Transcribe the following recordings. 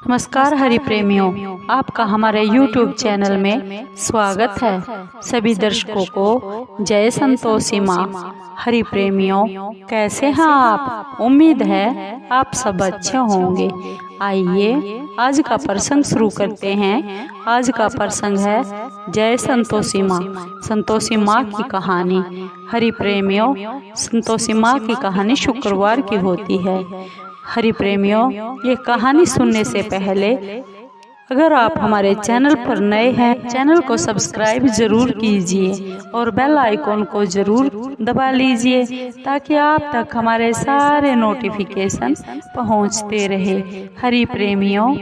नमस्कार हरि प्रेमियों, आपका हमारे YouTube चैनल में स्वागत है। सभी दर्शकों को जय संतोषी माँ। हरि प्रेमियों, कैसे हैं आप? उम्मीद है आप सब अच्छे होंगे। आइए आज का प्रसंग शुरू करते हैं। आज का प्रसंग है जय संतोषी माँ। संतोषी माँ की कहानी। हरि प्रेमियों, संतोषी माँ की कहानी शुक्रवार की होती है। हरि प्रेमियों, ये कहानी सुनने से पहले अगर आप हमारे चैनल पर नए हैं, चैनल को सब्सक्राइब जरूर कीजिए और बेल आइकॉन को जरूर दबा लीजिए ताकि आप तक हमारे सारे नोटिफिकेशन पहुंचते रहे। हरि प्रेमियों,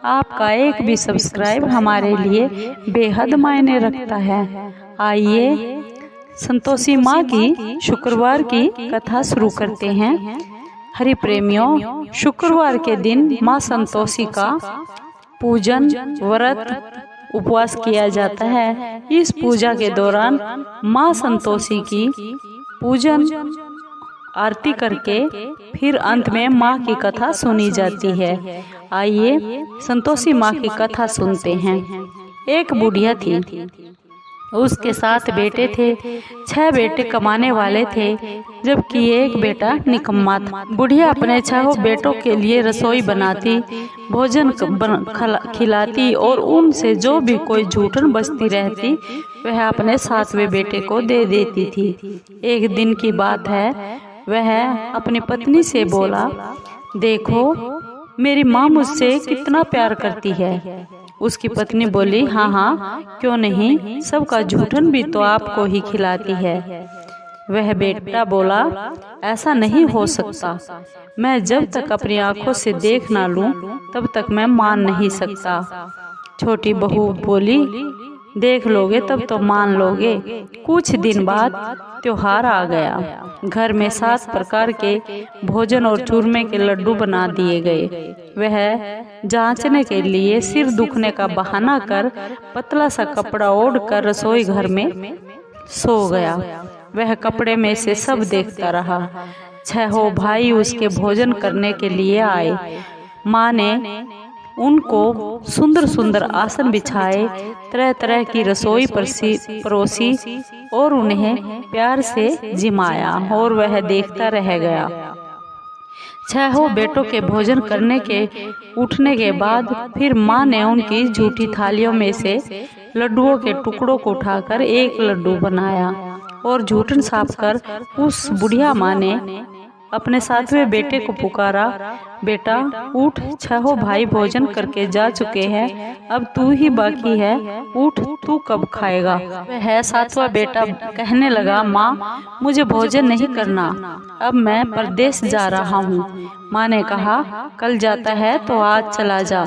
आपका एक भी सब्सक्राइब हमारे लिए बेहद मायने रखता है। आइए संतोषी माँ की शुक्रवार की कथा शुरू करते हैं। हरि प्रेमियों, शुक्रवार के दिन माँ संतोषी का पूजन, व्रत, उपवास किया जाता है। इस पूजा के दौरान माँ संतोषी की पूजन आरती करके फिर अंत में माँ की कथा सुनी जाती है। आइए संतोषी माँ की कथा सुनते हैं। एक बुढ़िया थी, उसके 7 बेटे थे। 6 बेटे कमाने वाले थे, जबकि एक बेटा निकम्मा था। बुढ़िया अपने 6 बेटों के लिए रसोई बनाती, भोजन खिलाती और उनसे जो भी कोई जूठन बचती रहती वह अपने 7वें बेटे को दे देती थी। एक दिन की बात है, वह अपनी पत्नी से बोला, देखो मेरी माँ मुझसे कितना प्यार करती है। उसकी पत्नी बोली, हाँ हाँ क्यों नहीं, सबका जूठन भी तो आपको ही खिलाती है। वह बेटा बोला, ऐसा नहीं हो सकता, मैं जब तक अपनी आंखों से देख ना लूं तब तक मैं मान नहीं सकता। छोटी बहू बोली, देख लोगे तब तो मान लोगे। कुछ दिन बाद त्योहार आ गया। घर में 7 प्रकार के भोजन और चूरमे के लड्डू बना दिए गए। वह जांचने के लिए सिर दुखने का बहाना कर पतला सा कपड़ा ओढ़कर रसोई घर में सो गया। वह कपड़े में से सब देखता रहा। 6 भाई उसके भोजन करने के लिए आए। माँ ने उनको सुंदर सुंदर आसन बिछाए, तरह तरह की रसोई परोसी और उन्हें प्यार से जिमाया और वह देखता रह गया। 6 बेटों के भोजन करने के उठने के बाद फिर माँ ने उनकी झूठी थालियों में से लड्डुओं के टुकड़ों को उठाकर एक लड्डू बनाया और झूठन साफ कर उस बुढ़िया माँ ने अपने 7वें बेटे को पुकारा, बेटा उठ, 6 भाई भोजन करके जा चुके हैं, अब तू ही बाकी है, उठ, तू कब खाएगा। वह 7वां बेटा कहने लगा, माँ मुझे भोजन नहीं करना, अब मैं परदेश जा रहा हूँ। माँ ने कहा, कल जाता है तो आज चला जा।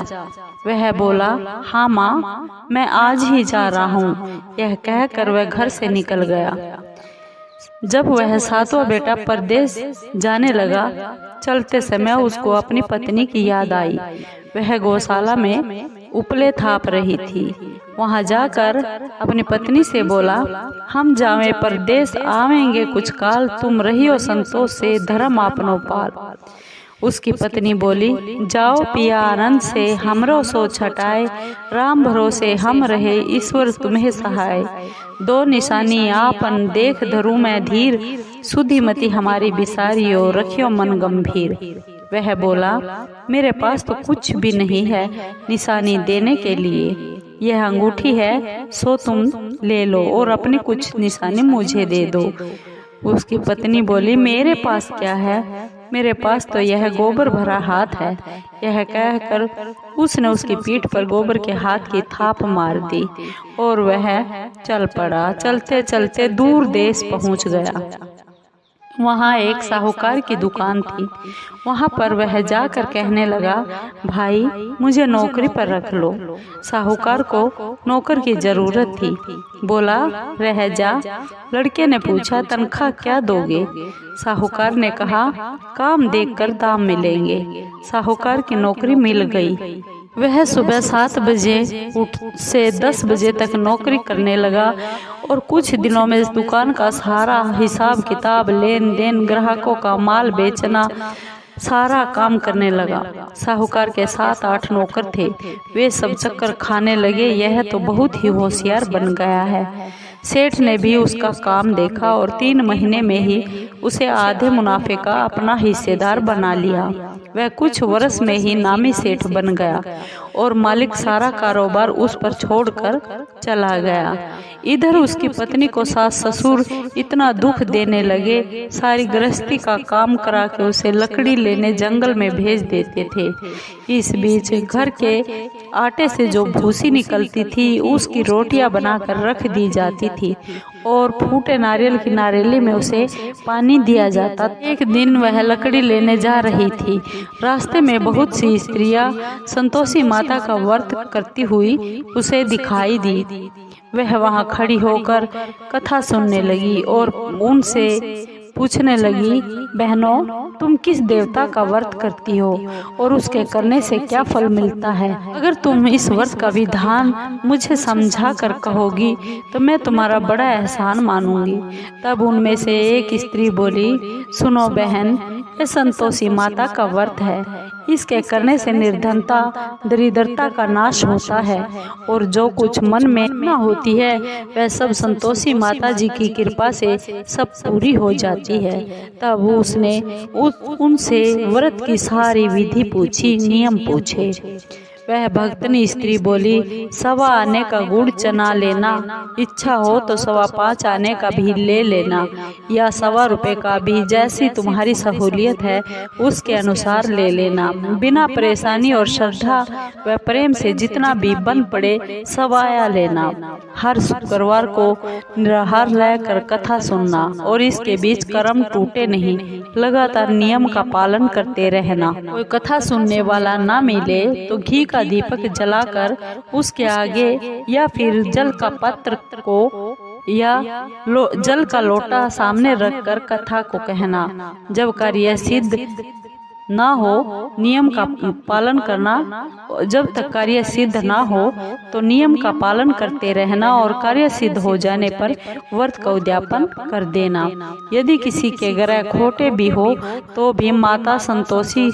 वह बोला, हाँ माँ मैं आज ही जा रहा हूँ। यह कहकर वह घर से निकल गया। जब वह 7वां बेटा परदेश जाने लगा, चलते समय उसको अपनी पत्नी की याद आई। वह गौशाला में उपले थाप रही थी। वहां जाकर अपनी पत्नी से बोला, हम जावे परदेश आवेंगे कुछ काल, तुम रहियो संतोष से धर्म आपनो पाल। उसकी पत्नी बोली, जाओ पिया आनंद से हमरो सो छटाए, राम भरोसे हम रहे ईश्वर तुम्हें सहाय। 2 निशानी आपन देख धरू मैं धीर, सुधीमती हमारी बिसारियो रखियो मन गंभीर। वह बोला, मेरे पास तो कुछ भी नहीं है निशानी देने के लिए, यह अंगूठी है सो तुम ले लो और अपनी कुछ निशानी मुझे दे दो। उसकी पत्नी बोली, मेरे पास क्या है, मेरे पास तो यह गोबर भरा हाथ है। यह कहकर उसने उसकी पीठ पर गोबर के हाथ की थाप मार दी और वह चल पड़ा। चलते चलते दूर देश पहुंच गया। वहाँ एक साहूकार की दुकान थी। वहाँ पर वह जाकर कहने लगा, भाई मुझे नौकरी पर रख लो। साहूकार को नौकर की जरूरत थी। बोला, रह जा। लड़के ने पूछा, तनख्वाह क्या दोगे? साहूकार ने कहा, काम देखकर दाम मिलेंगे। साहूकार की नौकरी मिल गई। वह सुबह 7 बजे से 10 बजे तक नौकरी करने लगा और कुछ दिनों में इस दुकान का सारा हिसाब किताब, लेन देन, ग्राहकों का माल बेचना, सारा काम करने लगा। साहूकार के 7-8 नौकर थे, वे सब चक्कर खाने लगे। यह तो बहुत ही होशियार बन गया है। सेठ ने भी उसका काम देखा और 3 महीने में ही उसे आधे मुनाफे का अपना हिस्सेदार बना लिया। वह कुछ वर्ष में ही नामी सेठ बन गया और मालिक सारा कारोबार उस पर छोड़कर चला गया। इधर उसकी पत्नी को सास ससुर इतना दुख देने लगे, सारी गृहस्थी का काम करा के उसे लकड़ी लेने जंगल में भेज देते थे। इस बीच घर के आटे से जो भूसी निकलती थी उसकी रोटियां बनाकर रख दी जाती थी और फूटे नारियल की नारेली में उसे पानी दिया जाता। एक दिन वह लकड़ी लेने जा रही थी। रास्ते में बहुत सी स्त्रियां संतोषी माता का व्रत करती हुई उसे दिखाई दी। वह वहां खड़ी होकर कथा सुनने लगी और उनसे पूछने लगी, बहनों, तुम किस देवता का व्रत करती हो और उसके करने से क्या फल मिलता है? अगर तुम इस व्रत का विधान मुझे समझा कर कहोगी तो मैं तुम्हारा बड़ा एहसान मानूंगी। तब उनमें से एक स्त्री बोली, सुनो बहन, यह संतोषी माता का व्रत है। इसके करने से निर्धनता, दरिद्रता का नाश होता है और जो कुछ मन में न होती है वह सब संतोषी माता जी की कृपा से सब पूरी हो जाती है। तब उसने उनसे व्रत की सारी विधि पूछी, नियम पूछे। वह भक्तनी स्त्री बोली, 1.25 आने का गुड़ चना लेना, इच्छा हो तो 5.25 आने का भी ले लेना या 1.25 रुपए का भी, जैसी तुम्हारी सहूलियत है उसके अनुसार ले लेना। बिना परेशानी और श्रद्धा व प्रेम से जितना भी बन पड़े सब आया लेना। हर शुक्रवार को निराहार रहकर कथा सुनना और इसके बीच कर्म टूटे नहीं, लगातार नियम का पालन करते रहना। कोई कथा सुनने वाला ना मिले तो घी का दीपक जलाकर उसके आगे या फिर जल का पात्र को या जल का लोटा सामने रखकर कथा को कहना। जब कार्य सिद्ध ना हो नियम का पालन करना, जब तक कार्य सिद्ध ना हो तो नियम का पालन करते रहना और कार्य सिद्ध हो जाने पर व्रत का उद्यापन कर देना। यदि किसी के ग्रह खोटे भी हो तो भी माता संतोषी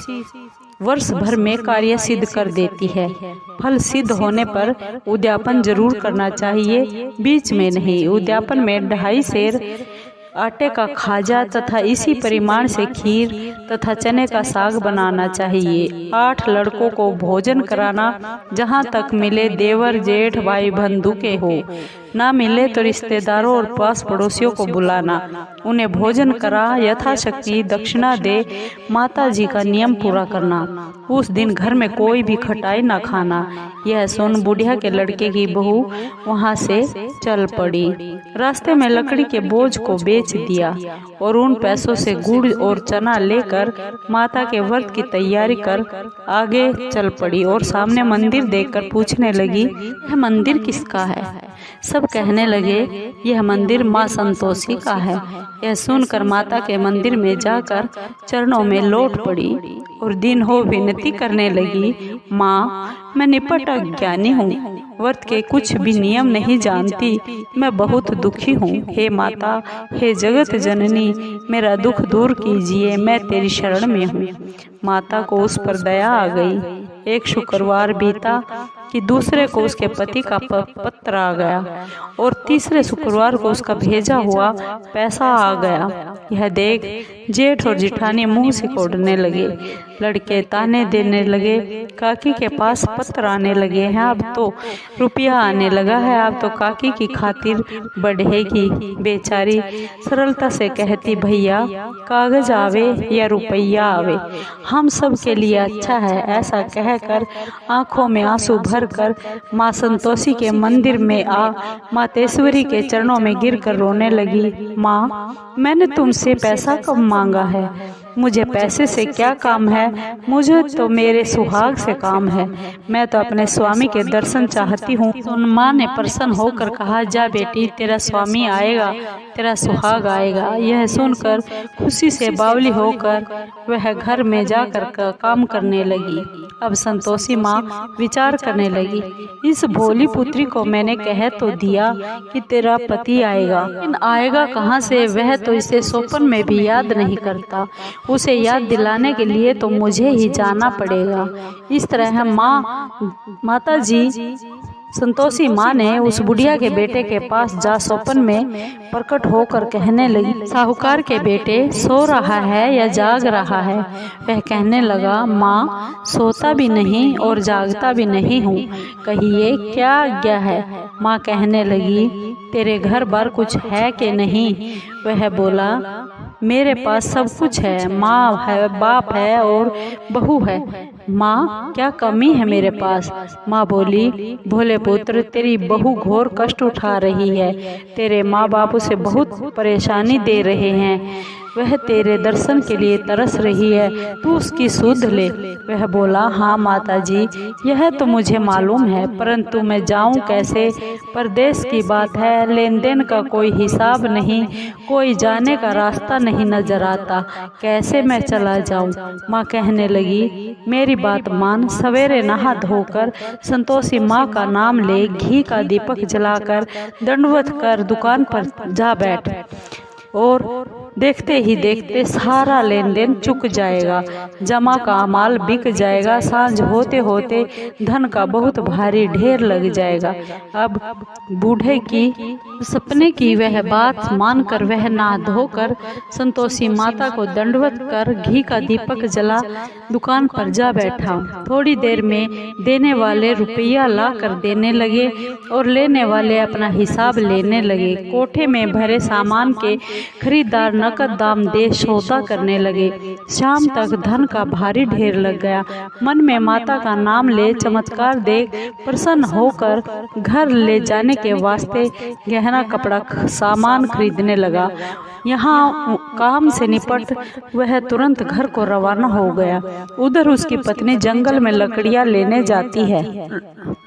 वर्ष भर में कार्य सिद्ध कर देती है। फल सिद्ध होने पर उद्यापन जरूर करना चाहिए, बीच में नहीं। उद्यापन में 2.5 सेर आटे का खाजा तथा इसी परिमाण से खीर तथा चने का साग बनाना चाहिए। 8 लड़कों को भोजन कराना, जहाँ तक मिले देवर जेठ भाई बंधु के हो, ना मिले तो रिश्तेदारों और पास पड़ोसियों को बुलाना, उन्हें भोजन करा, यथाशक्ति दक्षिणा दे, माता जी का नियम पूरा करना। उस दिन घर में कोई भी खटाई ना खाना। यह सुन बुढ़िया के लड़के की बहू वहां से चल पड़ी। रास्ते में लकड़ी के बोझ को बेच दिया और उन पैसों से गुड़ और चना लेकर माता के व्रत की तैयारी कर आगे चल पड़ी और सामने मंदिर देखकर पूछने लगी, यह मंदिर किसका है? सब कहने लगे, यह मंदिर माँ संतोषी का है। यह सुनकर माता के मंदिर में जाकर चरणों में लौट पड़ी और दिन हो विनती करने लगी, माँ, मैं निपट अज्ञानी हूँ, व्रत के कुछ भी नियम नहीं जानती, मैं बहुत दुखी हूँ। हे माता, हे जगत जननी, मेरा दुख दूर कीजिए, मैं तेरी शरण में हूँ। माता को उस पर दया आ गई। एक शुक्रवार बीता कि दूसरे को उसके पति का पत्र आ गया और तीसरे शुक्रवार को उसका भेजा हुआ पैसा आ गया। यह देख जेठ और जिठानी मुंह सिकोड़ने लगे। लड़के ताने देने लगे, काकी के पास पत्र आने लगे हैं, अब तो रुपया आने लगा है, अब तो काकी की खातिर बढ़ेगी। बेचारी सरलता से कहती, भैया कागज आवे या रुपया आवे, हम सब के लिए अच्छा है। ऐसा कहकर आंखों में आंसू भरकर माँ संतोषी के मंदिर में आ मातेश्वरी के चरणों में गिरकर रोने लगी। माँ, मैंने तुमसे पैसा कब मांगा है? मुझे पैसे से क्या काम है? मुझे तो मेरे सुहाग से काम है। मैं तो अपने स्वामी के दर्शन चाहती हूँ। तो माँ ने प्रसन्न होकर कहा, जा बेटी, तेरा स्वामी आएगा, तेरा सुहाग आएगा। यह सुनकर खुशी से बावली होकर वह घर में जाकर काम करने लगी। अब संतोषी माँ विचार करने लगी, इस भोली पुत्री को मैंने कह तो दिया कि तेरा पति आएगा, लेकिन आएगा कहाँ से? वह तो इसे स्वप्न में भी याद नहीं करता। उसे याद दिलाने के लिए तो मुझे ही जाना पड़ेगा। इस तरह माता जी संतोषी माँ ने उस बुढ़िया के बेटे के पास जा स्वप्न में प्रकट होकर कहने लगी, साहूकार के बेटे सो रहा है या जाग रहा है? वह कहने लगा, माँ सोता भी नहीं और जागता भी नहीं हूँ, कहिए क्या आज्ञा है? माँ कहने लगी, तेरे घर बार कुछ है कि नहीं? वह बोला, मेरे पास सब कुछ है, माँ है, बाप है और बहू है। माँ क्या कमी है मेरे पास? माँ बोली, भोले पुत्र तेरी बहू घोर कष्ट उठा रही है, तेरे माँ बाप उसे बहुत परेशानी दे रहे हैं, वह तेरे दर्शन के लिए तरस रही है, तू उसकी सुध ले। वह बोला, हाँ माता जी यह तो मुझे मालूम है, परंतु मैं जाऊं कैसे? परदेश की बात है, लेन देन का कोई हिसाब नहीं, कोई जाने का रास्ता नहीं नजर आता, कैसे मैं चला जाऊं? माँ कहने लगी, मेरी बात मान, सवेरे नहा धोकर संतोषी माँ का नाम ले, घी का दीपक जलाकर दंडवत कर दुकान पर जा बैठ और देखते ही देखते सारा लेन देन चुक जाएगा, जमा का माल बिक जाएगा, सांझ होते होते धन का बहुत भारी ढेर लग जाएगा। अब बूढ़े की सपने की वह बात मानकर वह नहा धोकर संतोषी माता को दंडवत कर घी का दीपक जला दुकान पर जा बैठा। थोड़ी देर में देने वाले रुपया ला कर देने लगे और लेने वाले अपना हिसाब लेने लगे। कोठे में भरे सामान के खरीदार नकद दाम दे सौदा करने लगे। शाम तक धन का भारी ढेर लग गया। मन में माता का नाम ले चमत्कार देख प्रसन्न होकर घर ले जाने के वास्ते गहना कपड़ा सामान खरीदने लगा। यहाँ काम से निपट वह तुरंत घर को रवाना हो गया। उधर उसकी पत्नी जंगल में लकड़ियाँ लेने जाती है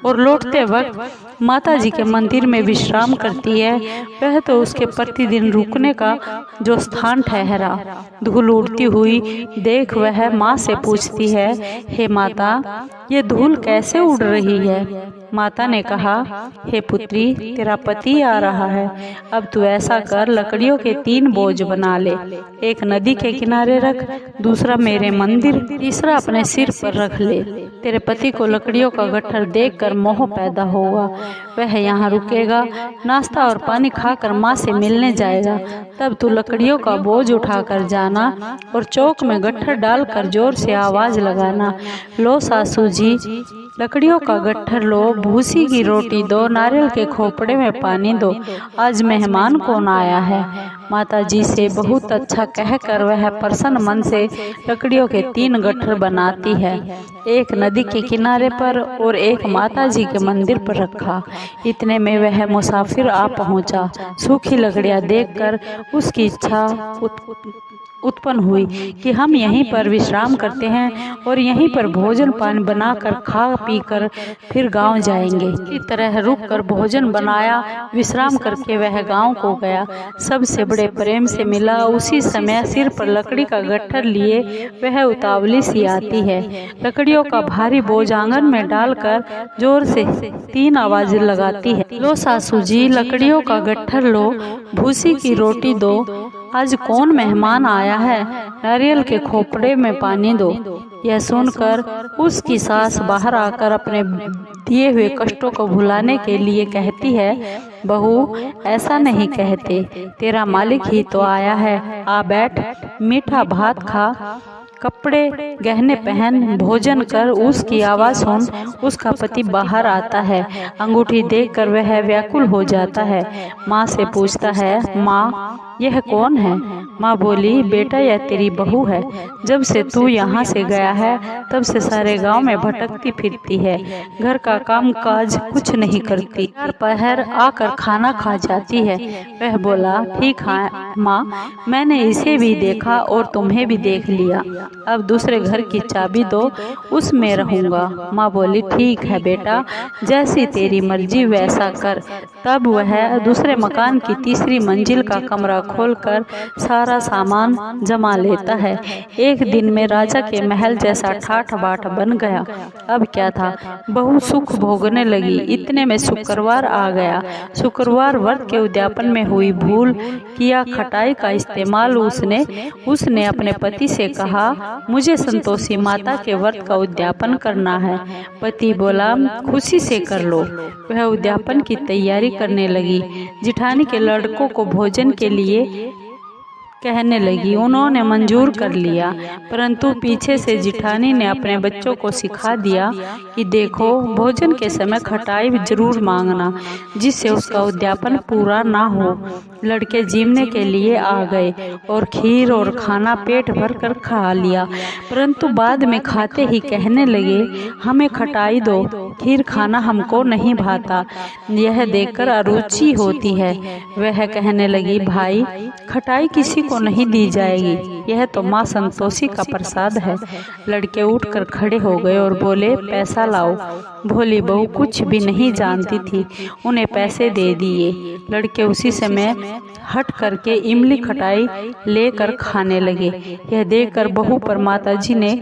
और लौटते वक्त माता जी के मंदिर में विश्राम करती है। वह तो उसके प्रतिदिन रुकने का जो स्थान ठहरा। धूल उड़ती हुई देख वह माँ से पूछती है, हे माता ये धूल कैसे उड़ रही है? माता ने कहा, हे पुत्री तेरा पति आ रहा है, अब तू ऐसा कर लकड़ियों के 3 बोझ बना ले, एक नदी के किनारे रख, दूसरा मेरे मंदिर, तीसरा अपने सिर पर रख ले। तेरे पति को लकड़ियों का गट्ठर देखकर मोह पैदा होगा, वह यहाँ रुकेगा, नाश्ता और पानी खाकर माँ से मिलने जाएगा। तब तू लकड़ियों का बोझ उठाकर जाना और चौक में गट्ठर डालकर जोर से आवाज लगाना, लो सासू जी लकड़ियों का गट्ठर लो, भूसी की रोटी दो, नारियल के खोपड़े में पानी दो, आज मेहमान कौन आया है? माता जी से बहुत अच्छा कहकर वह प्रसन्न मन से लकड़ियों के 3 गट्ठर बनाती है, एक नदी के किनारे पर और एक माता जी के मंदिर पर रखा। इतने में वह मुसाफिर आ पहुंचा। सूखी लकड़ियां देखकर उसकी इच्छा उत्पन्न हुई कि हम यहीं पर विश्राम करते हैं और यहीं पर भोजन पानी बनाकर खा पी कर फिर गांव जाएंगे। इस तरह रुककर भोजन बनाया, विश्राम करके वह गांव को गया। सबसे बड़े प्रेम से मिला। उसी समय सिर पर लकड़ी का गट्ठर लिए वह उतावली सी आती है। लकड़ियों का भारी बोझ आंगन में डालकर जोर से 3 आवाजें लगाती है, लो सासू जी लकड़ियों का गट्ठर लो, भूसी की रोटी दो, आज कौन मेहमान आया है, नारियल के खोपड़े में पानी दो। यह सुनकर उसकी सास बाहर आकर अपने दिए हुए कष्टों को भुलाने के लिए कहती है, बहू ऐसा नहीं कहते, तेरा मालिक ही तो आया है, आ बैठ, मीठा भात खा, कपड़े गहने पहन, भोजन कर। उसकी आवाज सुन उसका पति बाहर आता है। अंगूठी देखकर वह व्याकुल हो जाता है। माँ से पूछता है, माँ यह कौन है? माँ बोली, बेटा यह तेरी बहू है, जब से तू यहाँ से गया है तब से सारे गांव में भटकती फिरती है, घर का काम काज कुछ नहीं करती, दोपहर आकर खाना खा जाती है। वह बोला, ठीक है माँ, मैंने इसे भी देखा और तुम्हें भी देख लिया, अब दूसरे घर की चाबी दो, उसमें रहूंगा। माँ बोली, ठीक है बेटा, जैसी तेरी मर्जी वैसा कर। तब वह दूसरे मकान की 3री मंजिल का कमरा खोलकर सारा सारा सामान जमा लेता है। एक दिन में राजा के महल जैसा ठाठ बाट बन गया। अब क्या था, बहुत सुख भोगने लगी। इतने में शुक्रवार आ गया। शुक्रवार व्रत के उद्यापन में हुई भूल किया खटाई का इस्तेमाल उसने अपने पति से कहा, मुझे संतोषी माता के व्रत का उद्यापन करना है। पति बोला, खुशी से कर लो। वह उद्यापन की तैयारी करने लगी। जिठानी के लड़कों को भोजन के लिए कहने लगी। उन्होंने मंजूर कर लिया, परंतु पीछे से जिठानी ने अपने बच्चों को सिखा दिया कि देखो, भोजन के समय खटाई जरूर मांगना, जिससे उसका उद्यापन पूरा ना हो। लड़के जीवने के लिए आ गए और खीर और खाना पेट भर कर खा लिया, परंतु बाद में खाते ही कहने लगे, हमें खटाई दो, खीर खाना हमको नहीं भाता, यह देखकर अरुचि होती है। वह कहने लगी, भाई, खटाई किसी को नहीं दी जाएगी, यह तो माँ संतोषी का प्रसाद है। लड़के उठकर खड़े हो गए और बोले, पैसा लाओ। भोली बहू कुछ भी नहीं जानती थी, उन्हें पैसे दे दिए। लड़के उसी समय हट करके इमली खटाई लेकर खाने लगे। यह देखकर बहू पर माताजी ने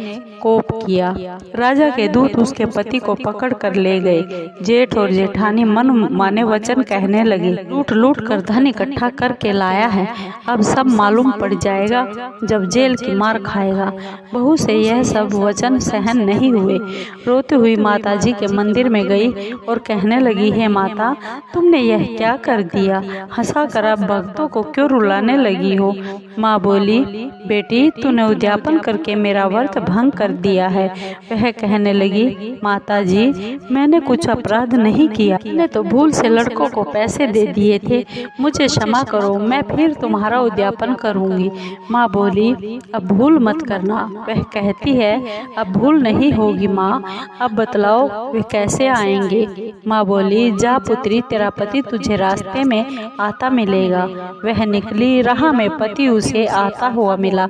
कोप किया। राजा के दूत उसके पति को पकड़ कर ले गए। जेठ और जेठानी मन माने वचन कहने लगे, लूट लूट कर धन इकट्ठा करके लाया है, अब सब मालूम पड़ जाएगा जब जेल की मार खाएगा। बहू से यह सब वचन सहन नहीं हुए। रोती हुई माताजी के मंदिर में गई और कहने लगी, हे माता, तुमने यह क्या कर दिया? हंसा कर अब भक्तों को क्यों रुलाने लगी हो? माँ बोली, बेटी, तूने उद्यापन करके मेरा व्रत भंग कर दिया है। वह कहने लगी, माताजी, मैंने कुछ अपराध नहीं किया, मैंने तो भूल से लड़कों को पैसे दे दिए थे, मुझे क्षमा करो, मैं फिर तुम्हारा उद्यापन करूंगी। माँ बोली, अब भूल मत करना। वह कहती है, अब भूल नहीं होगी माँ, अब बतलाओ वे कैसे आएंगे? माँ बोली, जा पुत्री, तेरा पति तुझे रास्ते में आता मिलेगा। वह निकली, राह में पति उसे आता हुआ मिला।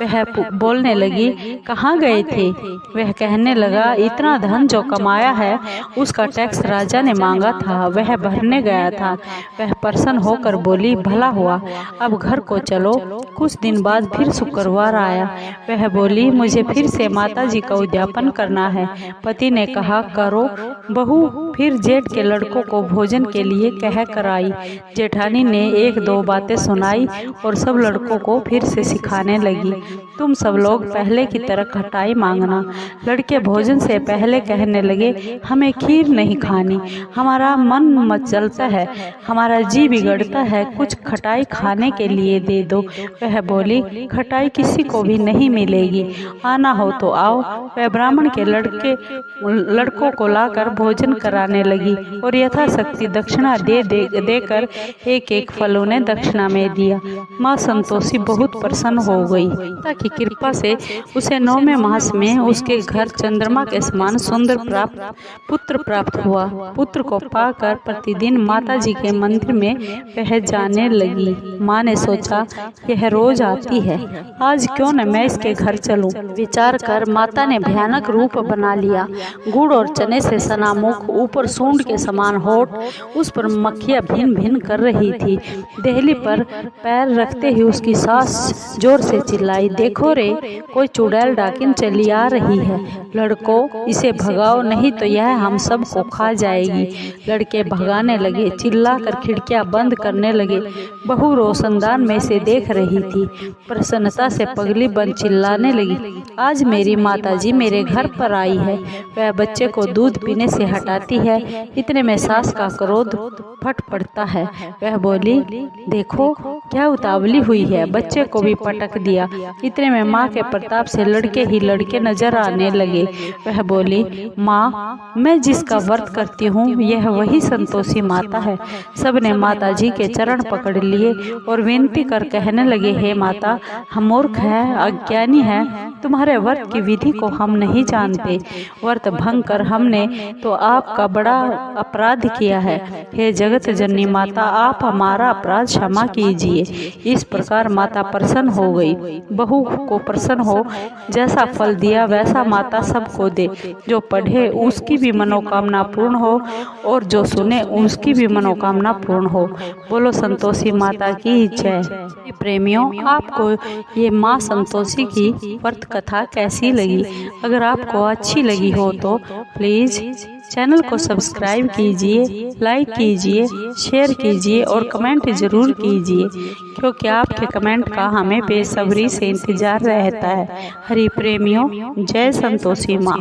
वह बोलने लगी, कहाँ गए थे? वह कहने लगा, इतना धन जो कमाया है उसका टैक्स राजा ने मांगा था, वह भरने गया था। वह प्रसन्न होकर बोली, भला हुआ, अब घर को चलो। कुछ दिन बाद फिर शुक्रवार आया। वह बोली, मुझे फिर से माता जी का उद्यापन करना है। पति ने कहा, करो। बहू फिर जेठ के लड़कों को भोजन के लिए कह कर आई। जेठानी ने एक दो बातें सुनाई और सब लड़कों को फिर से सिखाने लगी, तुम सब लोग पहले की तरह खटाई मांगना। लड़के भोजन से पहले कहने लगे, हमें खीर नहीं खानी, हमारा मन मचलता है, हमारा जी बिगड़ता है, कुछ खटाई खाने के लिए दे दो। वह बोली, खटाई किसी को भी नहीं मिलेगी, आना हो तो आओ। वह ब्राह्मण के लड़कों को लाकर भोजन कराने लगी और यथाशक्ति दक्षिणा देकर एक एक फल उन्हें दक्षिणा में दिया। माँ संतोषी बहुत प्रसन्न हो गई। ताकि कृपा से उसे 9वें मास में उसके घर चंद्रमा के समान सुंदर पुत्र प्राप्त हुआ। पुत्र को पाकर प्रतिदिन माता जी के मंदिर में वह जाने लगी। माँ ने सोचा, यह रोज आती है, आज क्यों न मैं इसके घर चलूं। विचार कर माता ने भयानक रूप बना लिया। गुड़ और चने से सना मुख, ऊपर सूंड के समान होठ, उस पर मक्खियां भिन भिन कर रही थी। देहली पर पैर रखते ही उसकी सास जोर से चिल्लाई, देखो रे, कोई चुड़ैल डाकिन चली आ रही है, लड़कों इसे भगाओ, नहीं तो यह हम सब को खा जाएगी। लड़के भगाने लगे, चिल्लाकर खिड़कियां बंद करने लगे। बहू रोशनदान में से देख रही थी, प्रसन्नता से पगली बंद चिल्लाने लगी, आज मेरी माताजी मेरे घर पर आई है। वह बच्चे को दूध पीने से हटाती है, इतने में सास का क्रोध फट पड़ता है। वह बोली, देखो क्या उतावली हुई है, बच्चे को भी पटक दिया। इतने में माँ के प्रताप से लड़के ही लड़के नजर आने लगे। वह बोली, माँ, मैं जिसका व्रत करती हूँ यह वही संतोषी माता है। सबने माता जी के चरण पकड़ लिए और विनती कर कहने लगे, हे माता, हम मूर्ख हैं, अज्ञानी हैं, तुम्हारे व्रत की विधि को हम नहीं जानते। व्रत भंग कर हमने तो आपका बड़ा अपराध किया है। हे जगत जननी माता, आप हमारा अपराध क्षमा कीजिए। इस प्रकार माता प्रसन्न हो गई। बहू को प्रसन्न हो, जैसा फल दिया वैसा माता सबको दे। जो पढ़े उसकी भी मनोकामना पूर्ण हो और जो सुने उसकी भी मनोकामना पूर्ण हो। बोलो संतोषी माता की जय। प्रेमियों, आपको ये माँ संतोषी की व्रत कथा कैसी लगी? अगर आपको अच्छी लगी हो तो प्लीज चैनल को सब्सक्राइब कीजिए, लाइक कीजिए, शेयर कीजिए और कमेंट जरूर कीजिए, क्योंकि आपके कमेंट का हमें बेसब्री से इंतजार रहता है। हरि प्रेमियों, जय संतोषी माँ।